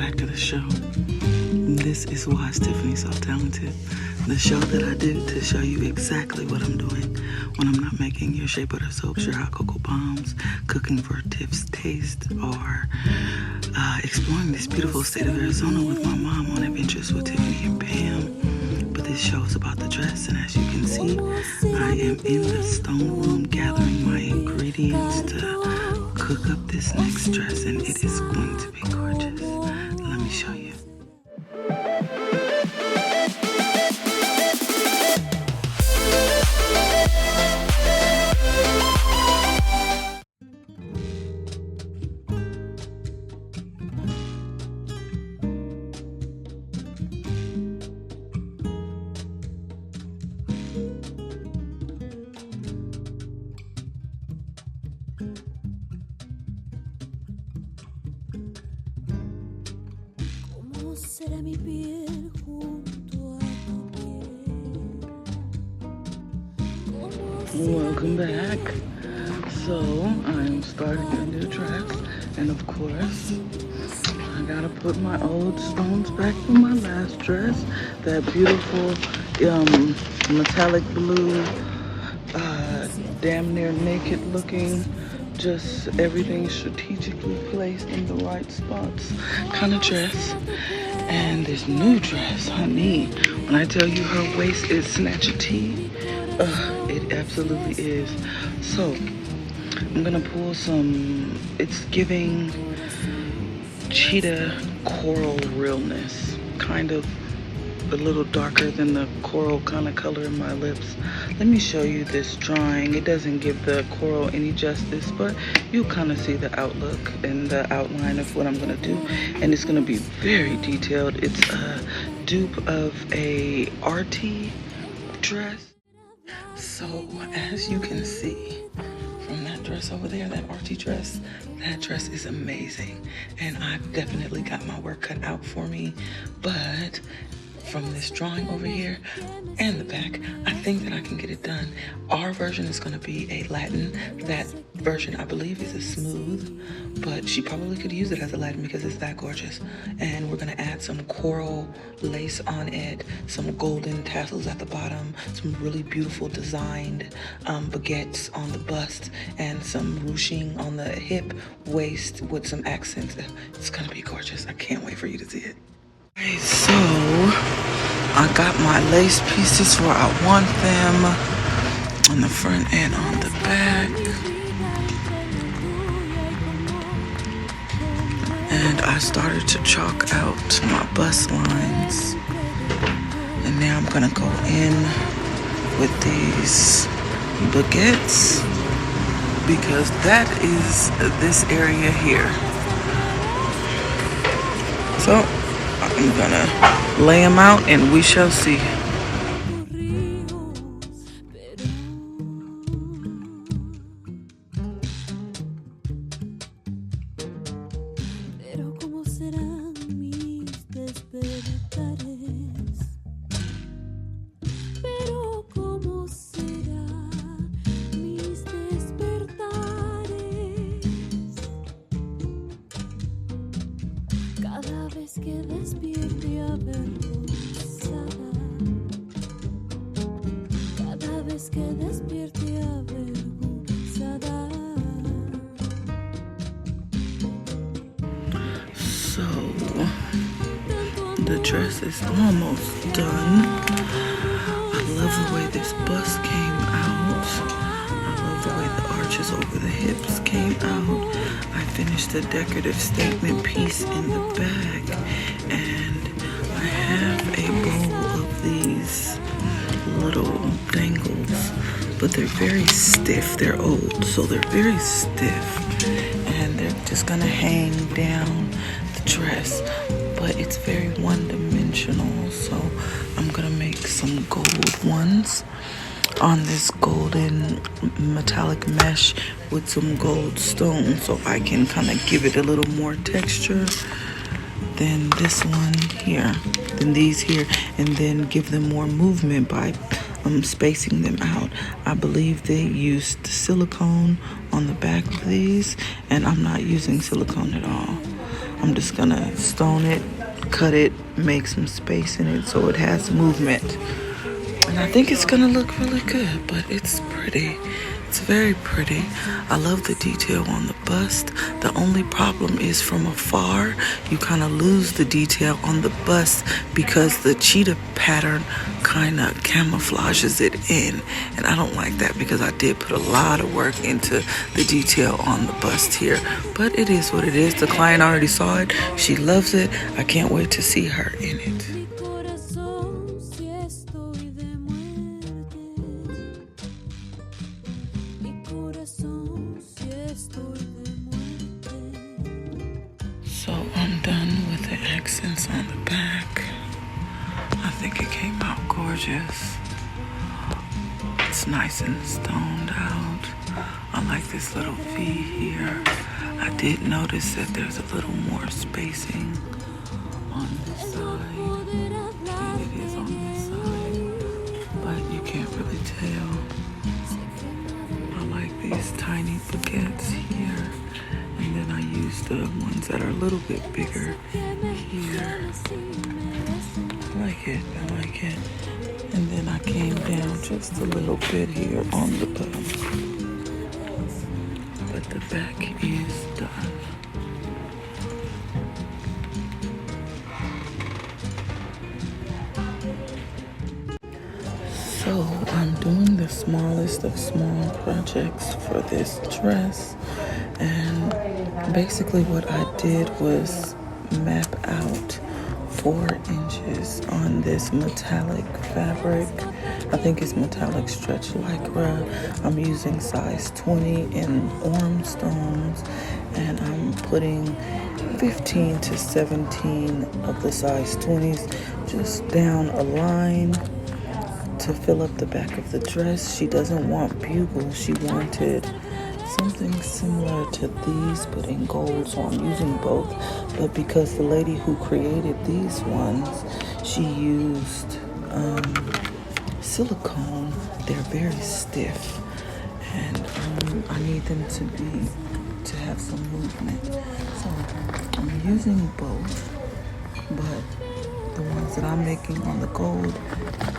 back to the show. This is why Tiffany's so talented. The show that I do to show you exactly what I'm doing when I'm not making your shea butter soaps, your hot cocoa bombs, cooking for Tiff's taste, or exploring this beautiful state of Arizona with my mom on adventures with Tiffany and Pam. But this show is about the dress, and as you can see, I am in the stone room gathering my ingredients to cook up this next dress, and it is going to be gorgeous. Let me show you. Welcome back. So I'm starting a new dress, and of course I gotta put my old stones back from my last dress. That beautiful metallic blue, damn near naked looking, just everything strategically placed in the right spots kind of dress. And this new dress, honey, when I tell you her waist is Snatched, it absolutely is. So I'm gonna pull some, it's giving cheetah coral realness, kind of a little darker than the coral kind of color in my lips. Let me show you this drawing. It doesn't give the coral any justice, but you kind of see the outlook and the outline of what I'm gonna do, and it's gonna be very detailed. It's a dupe of a Arti dress. So as you can see from that dress over there, that Arti dress, that dress is amazing, and I've definitely got my work cut out for me. But from this drawing over here and the back, I think that I can get it done. Our version is going to be a Latin. That version, I believe, is a smooth, but she probably could use it as a Latin because it's that gorgeous. And we're going to add some coral lace on it, some golden tassels at the bottom, some really beautiful designed baguettes on the bust, and some ruching on the hip, waist with some accents. It's going to be gorgeous. I can't wait for you to see it. Okay, so I got my lace pieces where I want them, on the front and on the back. And I started to chalk out my bust lines. And now I'm gonna go in with these baguettes, because that is this area here. So I'm gonna lay them out and we shall see. So the dress is almost done. I love the way this bust came out. I love the way the arches over the hips came out. I finished the decorative statement piece in the back, and I have a bowl of these little dangles, but they're very stiff. They're old, so they're very stiff, and they're just gonna hang down the dress, but it's very one-dimensional. So I'm gonna make some gold ones on this golden metallic mesh with some gold stones, so I can kind of give it a little more texture than this one here, than these here, and then give them more movement by spacing them out. I believe they used silicone on the back of these, and I'm not using silicone at all. I'm just gonna stone it, cut it, make some space in it so it has movement. And I think it's gonna look really good, but it's pretty. It's very pretty. I love the detail on the bust. The only problem is from afar, you kind of lose the detail on the bust because the cheetah pattern kind of camouflages it in. And I don't like that because I did put a lot of work into the detail on the bust here. But it is what it is. The client already saw it. She loves it. I can't wait to see her in it. So I'm done with the accents on the back. I think it came out gorgeous. It's nice and stoned out. I like this little V here. I did notice that there's a little more spacing on this side than it is on this side, but you can't really tell. I like these tiny baguettes here. And then I use the ones that are a little bit bigger here. I like it. And then I came down just a little bit here on the bum. But the back is done. So I'm doing the smallest of small projects for this dress. And basically what I did was map out 4 inches on this metallic fabric. I think it's metallic stretch lycra. I'm using size 20 in rhinestones, and I'm putting 15 to 17 of the size 20s just down a line to fill up the back of the dress. She doesn't want bugles. She wanted something similar to these but in gold, so I'm using both. But because the lady who created these ones, she used silicone, they're very stiff, and I need them to have some movement. So I'm using both, but the ones that I'm making on the gold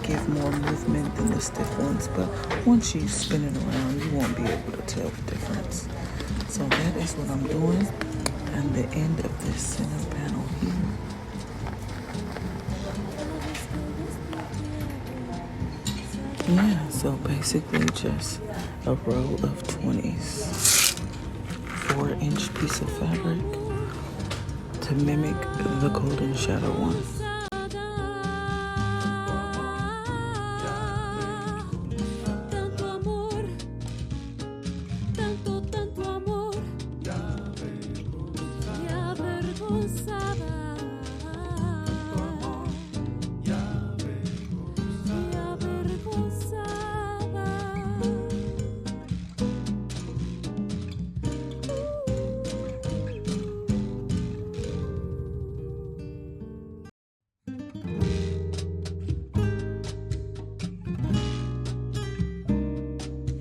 give more movement than the stiff ones, but once you spin it around, you won't be able to tell the difference. So that is what I'm doing, and the end of this center panel here. Yeah, so basically just a row of 20s, 4-inch piece of fabric to mimic the golden shadow one.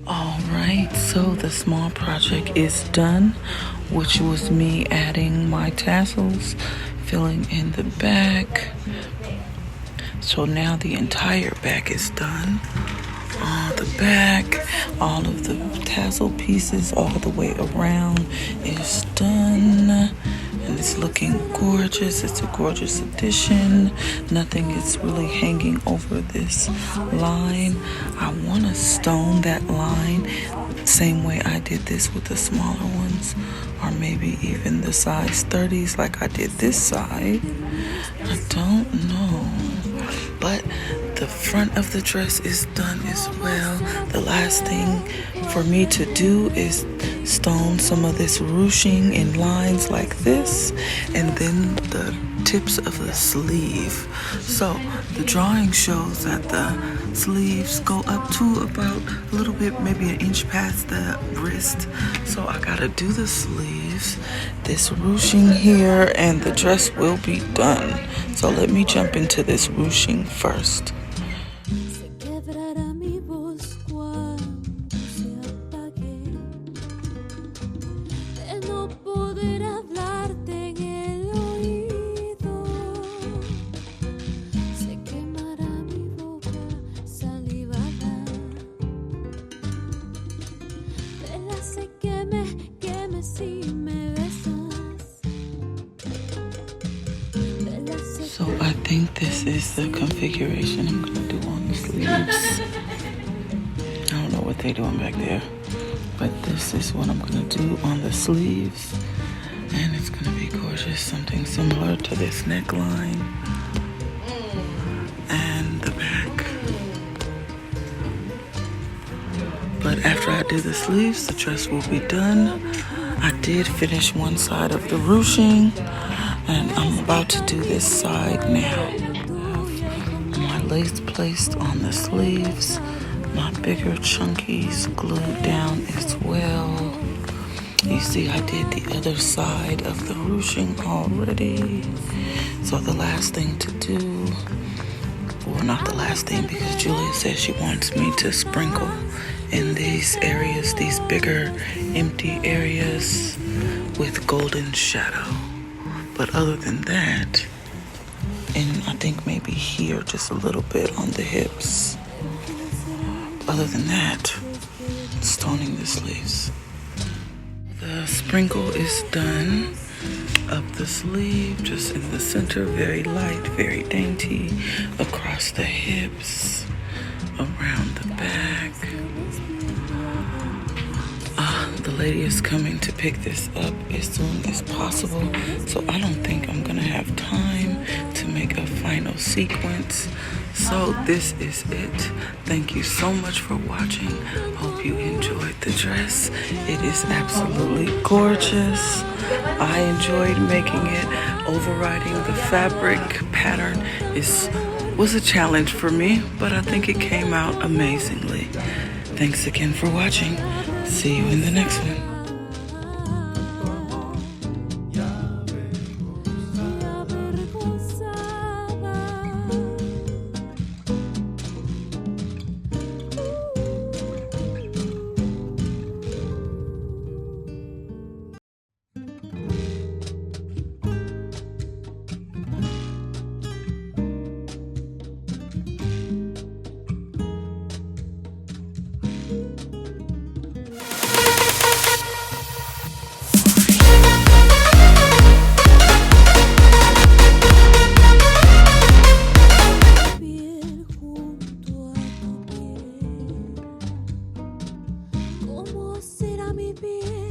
Alright, so the small project is done, which was me adding my tassels, filling in the back. So now the entire back is done. The back, all of the tassel pieces all the way around is done. And it's looking gorgeous. It's a gorgeous addition. Nothing is really hanging over this line. I want to stone that line same way I did this with the smaller ones, or maybe even the size 30s like I did this side. I don't know. But the front of the dress is done as well. The last thing for me to do is stone some of this ruching in lines like this, and then the tips of the sleeve. So the drawing shows that the sleeves go up to about a little bit, maybe an inch past the wrist. So I gotta do the sleeves, this ruching here, and the dress will be done. So let me jump into this ruching first. Poder hablarte en el So I think this is the configuration I'm gonna do on the sleeves. I don't know what they're doing back there, but this is what I'm gonna do on the sleeves. And it's gonna be gorgeous, something similar to this neckline and the back. But after I do the sleeves, the dress will be done. I did finish one side of the ruching, and I'm about to do this side now. My lace placed on the sleeves, my bigger chunkies glued down as well. You see, I did the other side of the ruching already. So the last thing to do, well, not the last thing, because Julia says she wants me to sprinkle in these areas, these bigger empty areas with golden shadow. But other than that, and I think maybe here just a little bit on the hips. Other than that, stoning the sleeves. The sprinkle is done up the sleeve, just in the center, very light, very dainty, across the hips, around the back. The lady is coming to pick this up as soon as possible, so I don't think I'm gonna have time to make a final sequence. So this is it. Thank you so much for watching. Hope you enjoyed the dress. It is absolutely gorgeous. I enjoyed making it. Overriding the fabric pattern was a challenge for me, but I think it came out amazingly. Thanks again for watching. See you in the next one. Será mi piel.